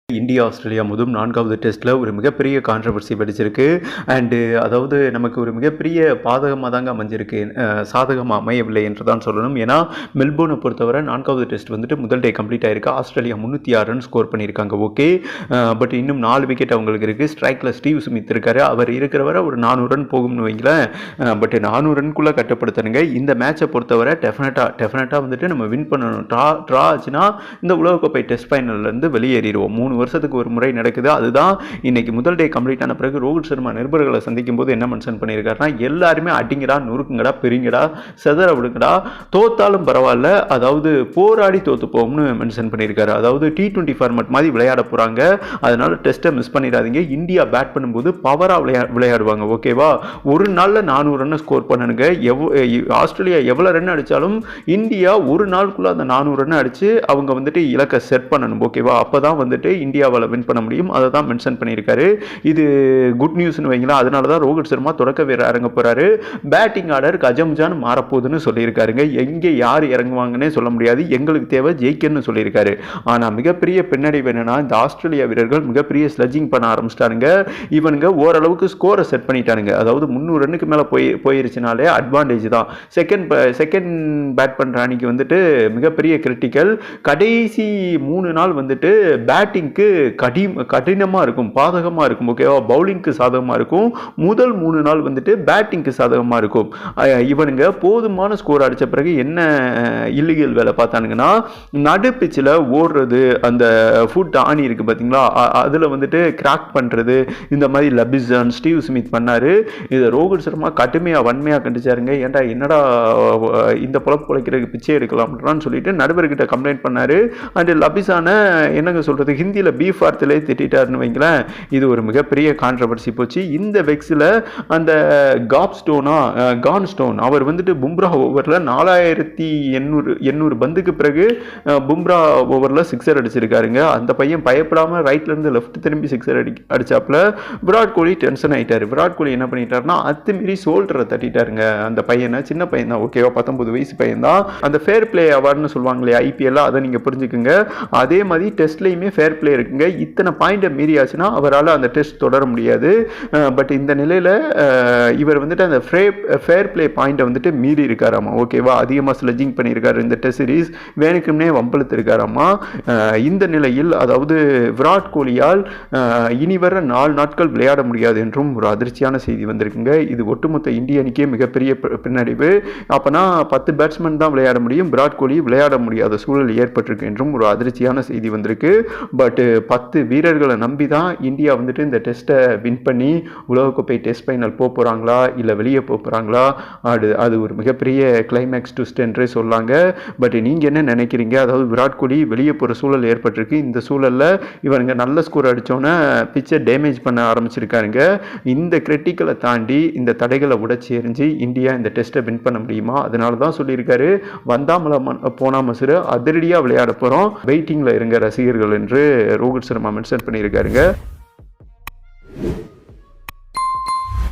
India Australia முதல் 4வது டெஸ்ட்டில் ஒரு மிகப்பெரிய கான்ட்ரவர்சி வெடிச்சிருக்கு. அண்டு அதாவது நமக்கு ஒரு மிகப்பெரிய பாதகமாக தாங்க அமைஞ்சிருக்கு, சாதகமாக அமையவில்லை என்று தான் சொல்லணும். ஏன்னா மெல்போர்னை பொறுத்தவரை 4வது டெஸ்ட் வந்துட்டு முதல் டே கம்ப்ளீட் ஆயிருக்கு. ஆஸ்திரேலியா 306 ரன் ஸ்கோர் பண்ணியிருக்காங்க. ஓகே, பட் இன்னும் 4 விக்கெட் அவங்களுக்கு இருக்குது. ஸ்ட்ரைக்கில் ஸ்டீவ் ஸ்மித் இருக்காரு. அவர் இருக்கிறவரை ஒரு 400 ரன் போகும்னு வைங்களேன். பட் 400 ரன்குள்ளே கட்டப்படுத்தணுங்க. இந்த மேட்சை பொறுத்தவரை டெஃபினட்டாக வந்துட்டு நம்ம வின் பண்ணணும். ட்ரா ஆச்சுன்னா இந்த உலகக்கோப்பை டெஸ்ட் ஃபைனல்லேருந்து வெளியேறிடுவோம். 3 வருஷத்துக்கு ஒரு முறை நடக்குது. அதுதான் இன்னைக்கு முதல் டே கம்ப்ளீட் ஆன பிறகு ரோஹித் சர்மா நிருபர்களை சந்திக்கும் போது என்ன மென்ஷன் பண்ணியிருக்காருன்னா, எல்லாருமே அடிங்கடா, நொறுக்குங்கடா, பெரிங்கடா, செதற விடுங்கடா, தோத்தாலும் பரவாயில்ல, அதாவது போராடி தோத்து போகும்னு மென்ஷன் பண்ணியிருக்காரு. அதாவது T20 ஃபார்மேட் மாதிரி விளையாட போறாங்க. அதனால டெஸ்ட்டை மிஸ் பண்ணிடாதீங்க. இந்தியா பேட் பண்ணும்போது பவரா விளையாடுவாங்க. ஓகேவா, ஒரு நாள்ல 400 ரன் ஸ்கோர் பண்ணணுங்க. ஆஸ்திரேலியா எவ்வளவு ரன் அடிச்சாலும் இந்தியா ஒரு நாளுக்குள்ள அந்த 400 ரன் அடிச்சு அவங்க வந்துட்டு இலக்கை செட் பண்ணணும். ஓகேவா, அப்பதான் வந்துட்டு இந்தியாவால் வின் பண்ண முடியும். அதை தான் மென்ஷன் பண்ணியிருக்காரு. இது குட் நியூஸ்னு வைங்களா. அதனால தான் ரோஹித் சர்மா தொடக்க வீரர் இறங்க போறாரு. பேட்டிங் ஆர்டர் கஜம்ஜான் மாறப்போகுதுன்னு சொல்லியிருக்காருங்க. எங்கே யார் இறங்குவாங்கன்னே சொல்ல முடியாது. எங்களுக்கு தேவை ஜெயிக்கன்னு சொல்லியிருக்காரு. ஆனால் மிகப்பெரிய பின்னடைவு என்னன்னா, இந்த ஆஸ்திரேலியா வீரர்கள் மிகப்பெரிய ஸ்லெட்ஜிங் பண்ண ஆரம்பிச்சிட்டாருங்க. இவனுங்க ஓரளவுக்கு ஸ்கோரை செட் பண்ணிட்டானுங்க. அதாவது 300 ரன்னுக்கு மேலே போயிருச்சுனாலே அட்வான்டேஜ் தான். செகண்ட் பேட் பண்ணுற அணிக்கு வந்துட்டு மிகப்பெரிய கிரிட்டிக்கல். கடைசி 3 நாள் வந்துட்டு பேட்டிங்க்கு கடினமாக இருக்கும், பாதகமாக இருக்கும். ஓகேவா, பவுலிங்க்கு சாதகமாக இருக்கும். முதல் 3 நாள் வந்துட்டு பேட்டிங்க்கு சாதகமாக இருக்கும். இவனுங்க போதுமான ஸ்கோர் அடித்த பிறகு என்ன இல்லீகல் வேலை பார்த்தானுங்கன்னா, நடு பிச்சில் ஓடுறது, அந்த ஃபுட் ஆணி இருக்குது பார்த்தீங்களா, அதில் வந்துட்டு கிராக் பண்ணுறது, இந்த மாதிரி லபிசன் ஸ்டீவ் ஸ்மித் பண்ணார். இதை ரோஹித் சர்மா கடுமையாக வன்மையாக கண்டிச்சாருங்க. ஏன்டா என்னடா இந்த பொழப்பு பொழைக்கிறதுக்கு பிச்சை எடுக்கலாம்னு சொல்லிட்டு நடுவர்கிட்ட கம்ப்ளைண்ட் பண்ணார். அண்ட் லபிசான என்னங்க சொல்கிறது, ஹிந்தியில் பீஃப் வார்த்தையிலே திட்டாருன்னு வைங்களேன். இது ஒரு மிகப்பெரிய கான்ட்ரவர்சி போச்சு. இந்த வெக்ஸில் அந்த கான்ஸ்டோன் அவர் வந்துட்டு பும்ரா ஓவரில் 4800 பந்துக்கு பிறகு பும்ரா ஓவரில் 6 அடிச்சிருக்காருங்க. அந்த பையன் பயப்படாமல் ரைட்லேருந்து லெஃப்ட் திரும்பி 6 அடிச்சாப்புல விராட் கோலி டென்ஷன் ஆகிட்டார். விராட் கோலி என்ன பண்ணிட்டாருன்னா, அத்துமீறி சோல்டரை தட்டிட்டாருங்க அந்த பையனை. சின்ன பையன் தான், ஓகேவா, 19 வயசு பையன் தான். அந்த ஃபேர் பிளே அவார்டுன்னு சொல்லுவாங்க இல்லையா IPL, அதை நீங்கள் புரிஞ்சுக்குங்க. அதே மாதிரி டெஸ்ட்லையுமே ஃபேர் பிளே இருக்குங்க. இத்தனை பாயிண்டை மீறியாச்சுன்னா அவரால் அந்த டெஸ்ட் தொடர முடியாது. பட் இந்த நிலையில் இவர் வந்துட்டு அந்த ஃபேர் பிளே பாயிண்டை வந்துட்டு மீறி இருக்காராமா. ஓகேவா, அதிகமாக ஸ்லெட்ஜிங் பண்ணியிருக்காரு இந்த டெஸ்ட் சீரீஸ். வேணுக்குன்னே வம்பழுத்து இருக்காராமா. இந்த நிலையில் அதாவது விராட் கோலியால் இனி வர 4 நாட்கள் விளையாட முடியாது என்றும் ஒரு அதிர்ச்சியான செய்தி வந்திருக்குங்க. இது ஒட்டுமொத்த இந்திய அணிக்கே மிகப்பெரிய பின்னடைவு. அப்போனா 10 பேட்ஸ்மேன் தான் விளையாட முடியும், விராட் கோலி விளையாட முடியாத சூழல் ஏற்பட்டிருக்கு என்றும் ஒரு அதிர்ச்சியான செய்தி வந்திருக்கு. பட் 10 வீரர்களை நம்பி தான் இந்தியா வந்துட்டு இந்த டெஸ்ட்டை வின் பண்ணி உலகக்கோப்பை டெஸ்ட் ஃபைனல் போகிறாங்களா இல்லை வெளியே போகிறாங்களா, அது ஒரு மிகப்பெரிய கிளைமேக்ஸ் ட்விஸ்ட் என்றே சொல்லாங்க. பட் நீங்கள் என்ன நினைக்கிறீங்க? அதாவது விராட் கோலி வெளியே போகிற சூழல் ஏற்பட்டிருக்கு. இந்த சூழலில் இவனுங்க நல்ல ஸ்கோர் அடித்தோன்னே பிச்சை டேமேஜ் பண்ண ஆரம்பிச்சிருக்காருங்க. இந்த கிரிட்டிக்கலை தாண்டி இந்த தடைகளை உடைச்சி எறிஞ்சு இந்தியா இந்த டெஸ்ட்டை வின் பண்ண முடியுமா? அதனால தான் சொல்லியிருக்காரு, வந்தாமல போனா மசுரு, அதிரடியாக விளையாட போகிறோம், வெயிட்டிங்கில் இருங்க ரசிகர்கள் என்று ரோஹித் சர்மா மென்ஷன் பண்ணியிருக்காருங்க.